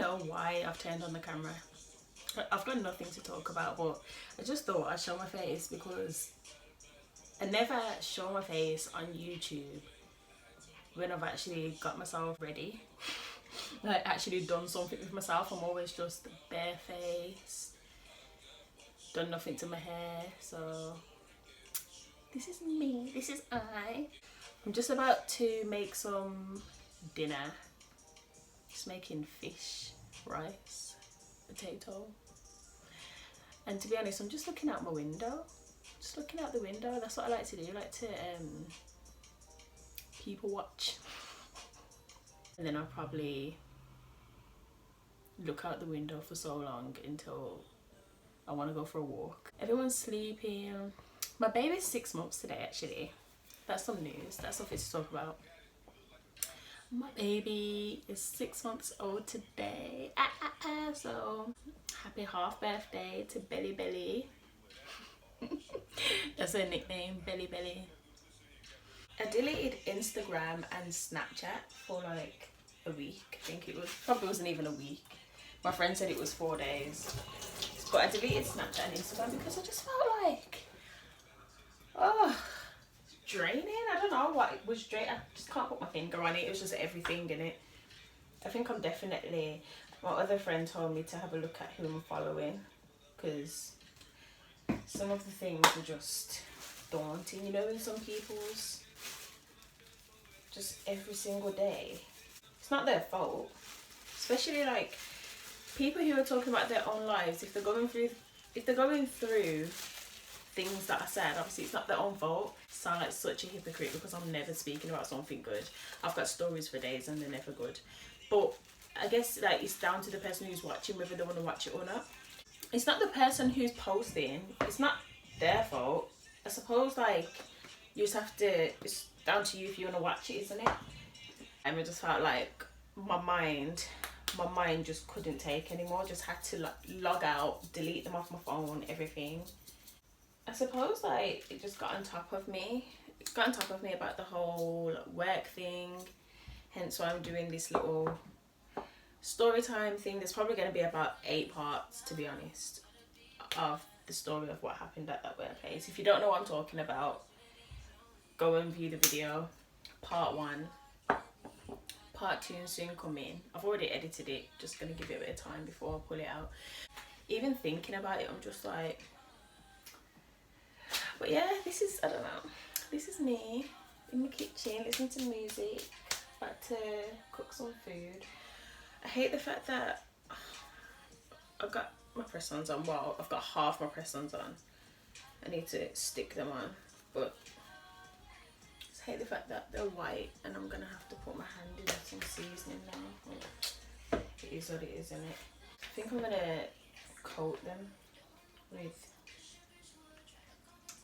know why I've turned on the camera. I've got nothing to talk about, but I just thought I'd show my face because I never show my face on YouTube when I've actually got myself ready. Like actually done something with myself. I'm always just barefaced, done nothing to my hair. So this is me, this is I. I'm just about to make some dinner. Just making fish, rice, potato. And to be honest, I'm just looking out my window. Just looking out the window. That's what I like to do. I like to people watch. And then I'll probably look out the window for so long until I want to go for a walk. Everyone's sleeping. My baby's 6 months today, actually. That's some news. That's something to talk about. My baby is 6 months old today. So happy half birthday to Belly Belly. That's her nickname, Belly Belly. I deleted Instagram and Snapchat for like a week. I think it was, probably wasn't even a week. My friend said it was 4 days. But I deleted Snapchat and Instagram because I just felt like, oh, draining. I don't know what it was draining. I just can't put my finger on it. It was just everything in it. I think I'm definitely, my other friend told me to have a look at who I'm following because some of the things are just daunting, you know, in some people's, just every single day. It's not their fault, especially like people who are talking about their own lives. If they're going through things that I said, obviously it's not their own fault. I sound like such a hypocrite because I'm never speaking about something good. I've got stories for days and they're never good. But I guess like it's down to the person who's watching whether they want to watch it or not. It's not the person who's posting, it's not their fault. I suppose like you just have to, it's down to you if you want to watch it, isn't it? And I just felt like my mind just couldn't take anymore. Just had to like log out, delete them off my phone, everything. I suppose like it just got on top of me. It got on top of me about the whole work thing. Hence why I'm doing this little story time thing. There's probably going to be about 8 parts, to be honest, of the story of what happened at that workplace. If you don't know what I'm talking about, go and view the video. Part 1. Part 2 soon coming. I've already edited it, just gonna give it a bit of time before I pull it out. Even thinking about it, I'm just like, but yeah, this is, I don't know, this is me in the kitchen listening to music, about to cook some food. I hate the fact that I've got my press-ons on. Well, I've got half my press-ons on. I need to stick them on, but I hate the fact that they're white and I'm gonna have to put my hand in some seasoning now. It is what it is, isn't it? I think I'm gonna coat them with,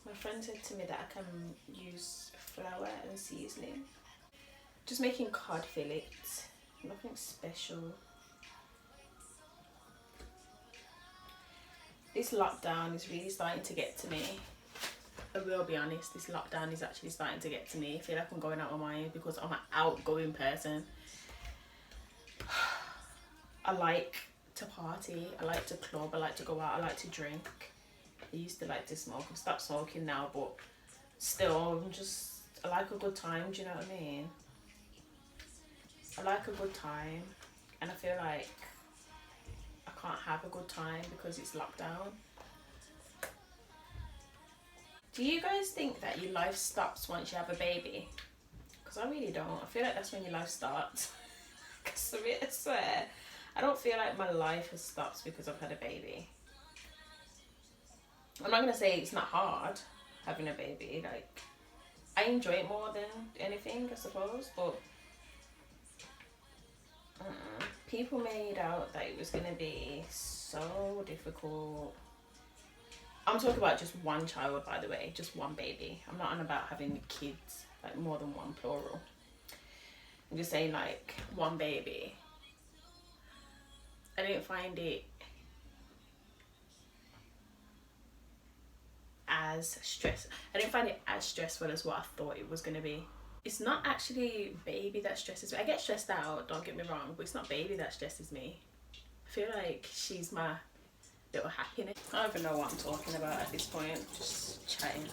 my friend said to me that I can use flour and seasoning. Just making cod fillets, nothing special. This lockdown is really starting to get to me. I will be honest, this lockdown is actually starting to get to me. I feel like I'm going out of my mind because I'm an outgoing person. I like to party, I like to club, I like to go out, I like to drink. I used to like to smoke. I've stopped smoking now, but still, I like a good time, do you know what I mean? I like a good time, and I feel like I can't have a good time because it's lockdown. Do you guys think that your life stops once you have a baby? Because I really don't. I feel like that's when your life starts. Because I swear, I don't feel like my life has stopped because I've had a baby. I'm not going to say it's not hard having a baby. Like, I enjoy it more than anything, I suppose. But people made out that it was going to be so difficult. I'm talking about just one child, by the way, just one baby. I'm not on about having kids, like more than one, plural. I'm just saying like one baby. I didn't find it as stressful as what I thought it was going to be. It's not actually baby that stresses me. I get stressed out, don't get me wrong, but it's not baby that stresses me. I feel like she's my little happiness. I don't even know what I'm talking about at this point, just chatting.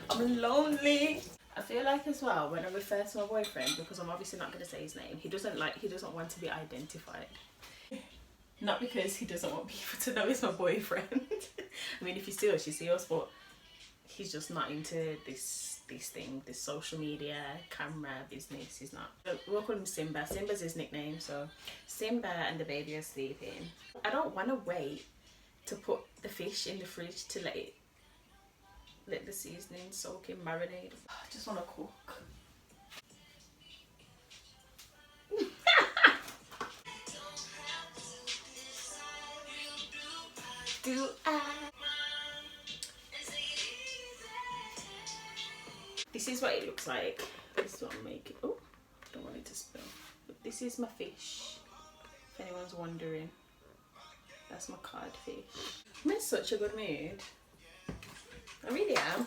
I'm lonely. I feel like as well when I refer to my boyfriend, because I'm obviously not going to say his name, he doesn't want to be identified. Not because he doesn't want people to know he's my boyfriend. I mean, if he steals, he steals, but he's just not into this social media, camera, business. He's not. We'll call him Simba. Simba's his nickname, so Simba and the baby are sleeping. I don't want to wait to put the fish in the fridge to let the seasoning soak in, marinade. I just want to cook. Do I? This is what it looks like. This is what I'm making. Oh, don't want it to spill. But this is my fish. If anyone's wondering, that's my codfish. I'm in such a good mood. I really am.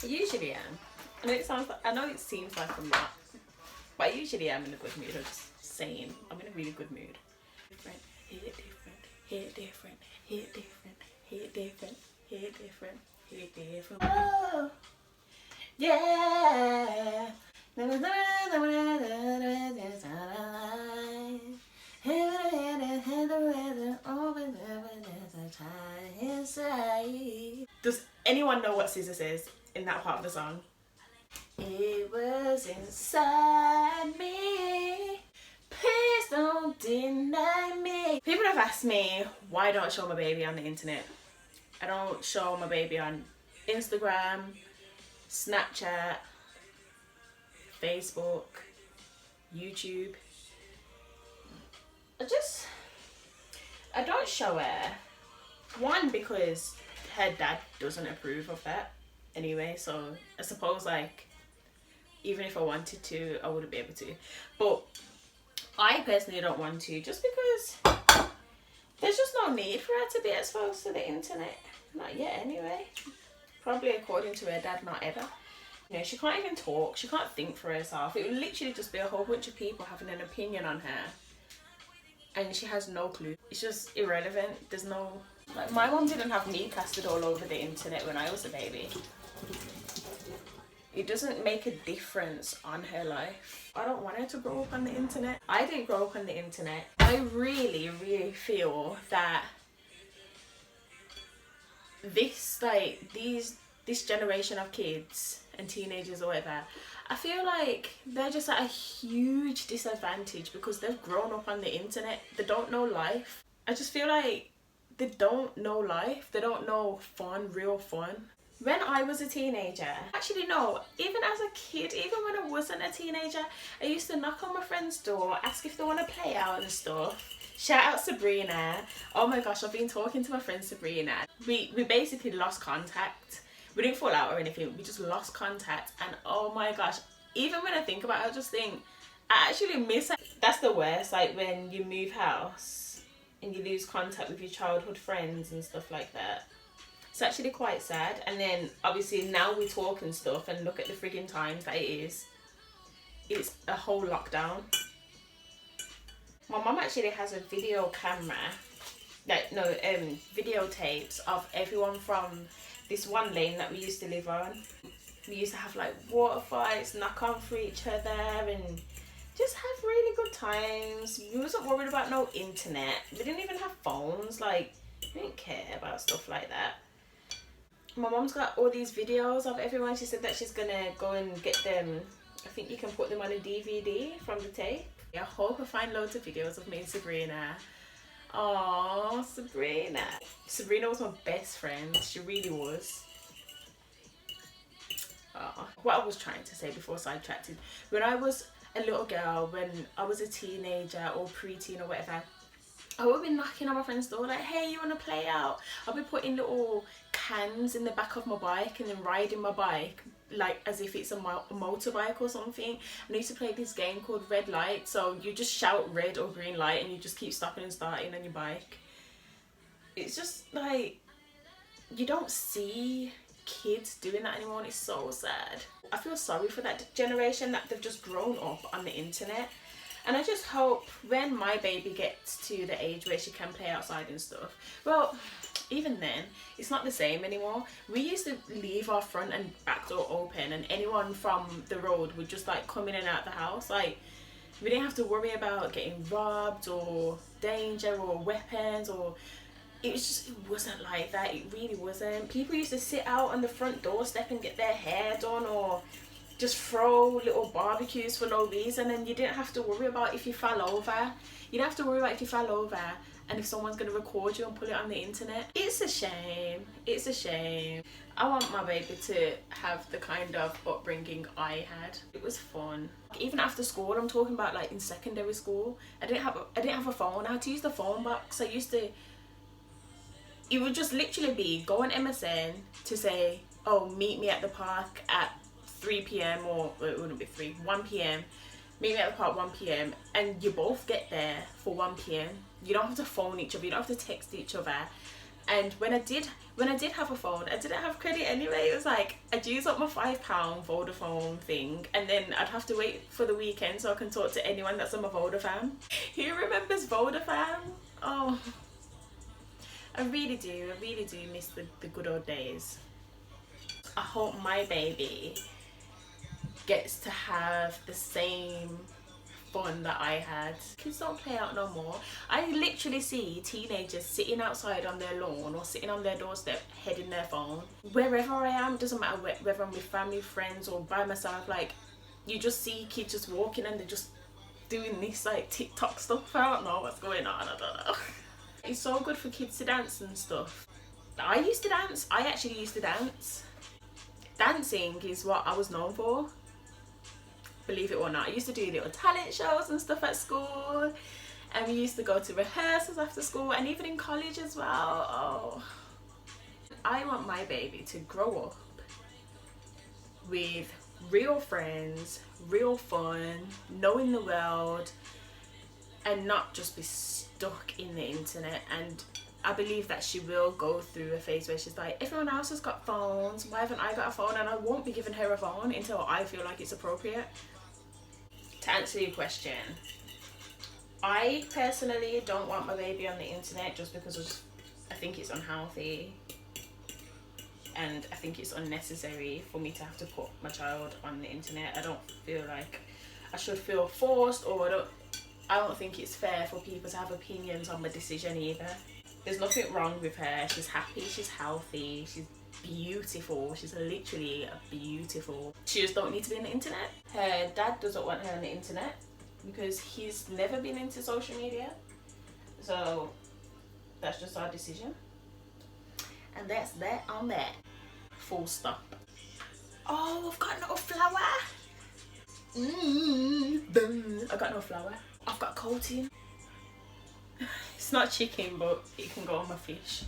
I usually am. I know it seems like I'm not, but I usually am in a good mood. I'm just saying, I'm in a really good mood. Different, hit different, hit different, hit different, hit different, hit different, hit different. Oh, yeah. Does anyone know what Scissor says in that part of the song? It was inside me. Please don't deny me. People have asked me why I don't show my baby on the internet. I don't show my baby on Instagram, Snapchat, Facebook, YouTube. I don't show her. One, because her dad doesn't approve of that anyway, so I suppose like even if I wanted to, I wouldn't be able to. But I personally don't want to, just because there's just no need for her to be exposed to the internet. Not yet anyway. Probably according to her dad, not ever. You know, she can't even talk, she can't think for herself. It would literally just be a whole bunch of people having an opinion on her and she has no clue. It's just irrelevant. There's no, like, my mum didn't have me plastered all over the internet when I was a baby. It doesn't make a difference on her life. I don't want her to grow up on the internet. I didn't grow up on the internet. I really, really feel that this generation of kids and teenagers or whatever, I feel like they're just at a huge disadvantage because they've grown up on the internet. They don't know life. I just feel like they don't know life. They don't know fun, real fun. When I was a teenager, actually no, even as a kid, even when I wasn't a teenager, I used to knock on my friend's door, ask if they want to play out and stuff. Shout out Sabrina. Oh my gosh, I've been talking to my friend Sabrina. We basically lost contact. We didn't fall out or anything, we just lost contact, and oh my gosh, even when I think about it, I just think, I actually miss her. That's the worst, like when you move house and you lose contact with your childhood friends and stuff like that. It's actually quite sad. And then obviously now we talk and stuff and look at the frigging times that it is. It's a whole lockdown. My mum actually has a video camera, videotapes of everyone from this one lane that we used to live on. We used to have like water fights, knock on for each other and just have really good times. We wasn't worried about no internet. We didn't even have phones, like we didn't care about stuff like that. My mum's got all these videos of everyone. She said that she's gonna go and get them. I think you can put them on a DVD from the tape. I hope I find loads of videos of me and Sabrina. Oh, Sabrina. Sabrina was my best friend. She really was. What I was trying to say before sidetracked, when I was a little girl, when I was a teenager or preteen or whatever, I would be knocking on my friend's door like, hey, you want to play out? I'll be putting little cans in the back of my bike and then riding my bike like as if it's a motorbike or something. And I used to play this game called Red Light. So you just shout red or green light and you just keep stopping and starting on your bike. It's just like, you don't see kids doing that anymore and it's so sad. I feel sorry for that generation that they've just grown up on the internet. And I just hope when my baby gets to the age where she can play outside and stuff, well, even then, it's not the same anymore. We used to leave our front and back door open, and anyone from the road would just like come in and out the house. Like, we didn't have to worry about getting robbed or danger or weapons, or it wasn't like that. It really wasn't. People used to sit out on the front doorstep and get their hair done, or just throw little barbecues for no reason, and you didn't have to worry about if you fell over. You don't have to worry about if you fell over and if someone's going to record you and put it on the internet. It's a shame. It's a shame. I want my baby to have the kind of upbringing I had. It was fun. Even after school, I'm talking about like in secondary school, I didn't have a phone. I had to use the phone box. It would just literally be go on MSN to say, oh, meet me at the park at 3 p.m. or it wouldn't be 3, 1 p.m. Meet me at the park 1 p.m. and you both get there for 1 p.m. You don't have to phone each other, you don't have to text each other. And when I did have a phone, I didn't have credit anyway. It was like I'd use up my £5 Vodafone thing, and then I'd have to wait for the weekend so I can talk to anyone that's on my Vodafone. Who remembers Vodafone? Oh, I really do miss the good old days. I hope my baby gets to have the same fun that I had. Kids don't play out no more. I literally see teenagers sitting outside on their lawn or sitting on their doorstep heading their phone. Wherever I am, doesn't matter whether I'm with family, friends or by myself, like you just see kids just walking and they're just doing this like TikTok stuff. I don't know what's going on, I don't know. It's so good for kids to dance and stuff. I used to dance. I actually used to dance. Dancing is what I was known for. Believe it or not, I used to do little talent shows and stuff at school, and we used to go to rehearsals after school, and even in college as well. Oh, I want my baby to grow up with real friends, real fun, knowing the world, and not just be stuck in the internet. And I believe that she will go through a phase where she's like, everyone else has got phones, why haven't I got a phone? And I won't be giving her a phone until I feel like it's appropriate. To answer your question, I personally don't want my baby on the internet just because I think it's unhealthy, and I think it's unnecessary for me to have to put my child on the internet. I don't feel like I should feel forced, or I don't think it's fair for people to have opinions on my decision either. There's nothing wrong with her. She's happy, she's healthy, she's beautiful. She's literally beautiful. She just don't need to be on the internet. Her dad doesn't want her on the internet because he's never been into social media. So that's just our decision. And that's that on that. Full stop. Oh, I've got no flour. I got no flour. I've got coating. It's not chicken, but it can go on my fish.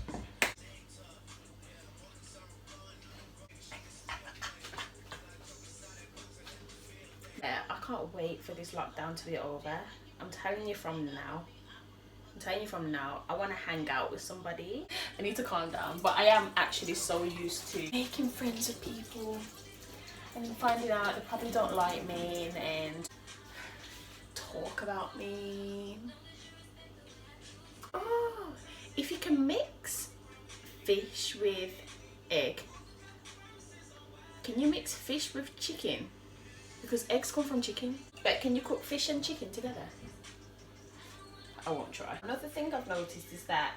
Yeah, I can't wait for this lockdown to be over. I'm telling you from now. I want to hang out with somebody. I need to calm down, but I am actually so used to making friends with people and finding out they probably don't like me and talk about me. Oh, if you can mix fish with egg, can you mix fish with chicken? Because eggs come from chicken. But can you cook fish and chicken together? I won't try. Another thing I've noticed is that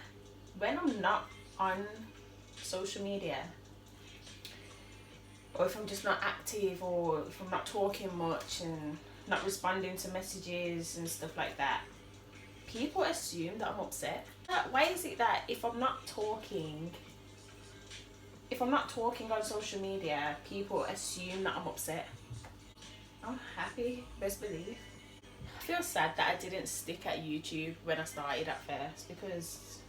when I'm not on social media, or if I'm just not active, or if I'm not talking much and not responding to messages and stuff like that, people assume that I'm upset. Why is it that if I'm not talking on social media, people assume that I'm upset? I'm happy, best believe. I feel sad that I didn't stick at YouTube when I started at first, because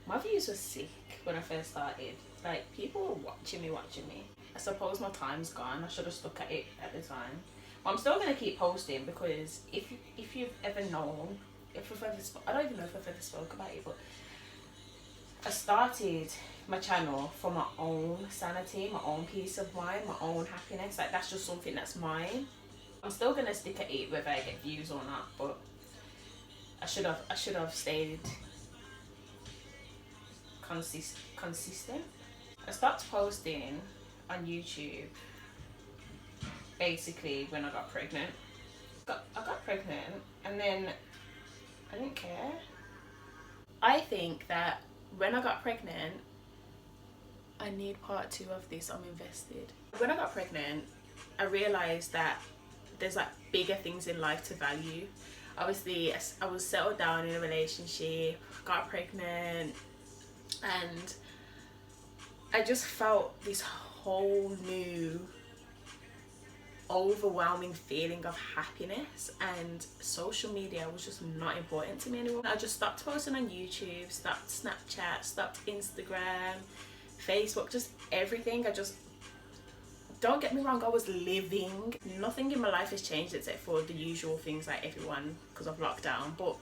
my views were sick when I first started. Like, people were watching me. I suppose my time's gone. I should have stuck at it at the time. But I'm still going to keep posting, because if you've ever known, I don't even know if I've ever spoke about it, but I started my channel for my own sanity, my own peace of mind, my own happiness. Like, that's just something that's mine. I'm still gonna stick at it whether I get views or not, but I should have stayed consistent. I stopped posting on YouTube basically when I got pregnant. I got pregnant and then I didn't care. I think that when I got pregnant, I need part 2 of this. I'm invested. When I got pregnant, I realized that there's like bigger things in life to value. Obviously, I was settled down in a relationship, got pregnant, and I just felt this whole new overwhelming feeling of happiness, and social media was just not important to me anymore. I just stopped posting on YouTube, stopped Snapchat, stopped Instagram, Facebook, just everything. Don't get me wrong, I was living. Nothing in my life has changed except for the usual things like everyone because of lockdown, but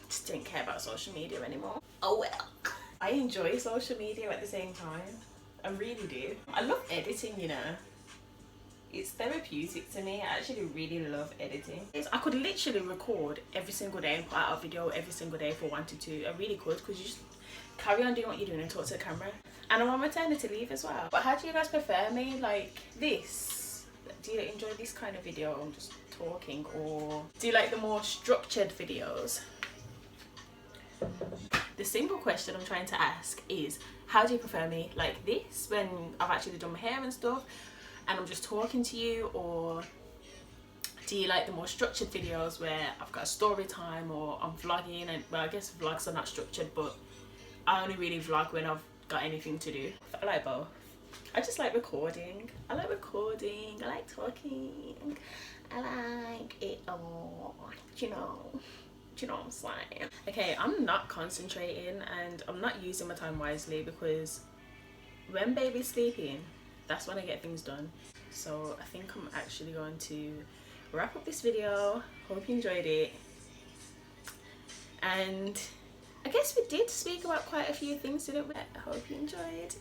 just didn't care about social media anymore. Oh well. I enjoy social media at the same time. I really do. I love editing, you know. It's therapeutic to me. I actually really love editing. I could literally record every single day and put out a video every single day if I wanted to. I really could, because you just carry on doing what you're doing and talk to the camera. And I'm on maternity leave as well. But how do you guys prefer me? Like this? Do you enjoy this kind of video? I'm just talking, or do you like the more structured videos? The simple question I'm trying to ask is, how do you prefer me? Like this, when I've actually done my hair and stuff and I'm just talking to you, or do you like the more structured videos where I've got a story time or I'm vlogging? And well, I guess vlogs are not structured, but I only really vlog when I've got anything to do. I like both. I just like recording. I like talking. I like it all, you know. Do you know what I'm saying? Okay, I'm not concentrating and I'm not using my time wisely, because when baby's sleeping, that's when I get things done. So I think I'm actually going to wrap up this video. Hope you enjoyed it. And I guess we did speak about quite a few things, didn't we? I hope you enjoyed.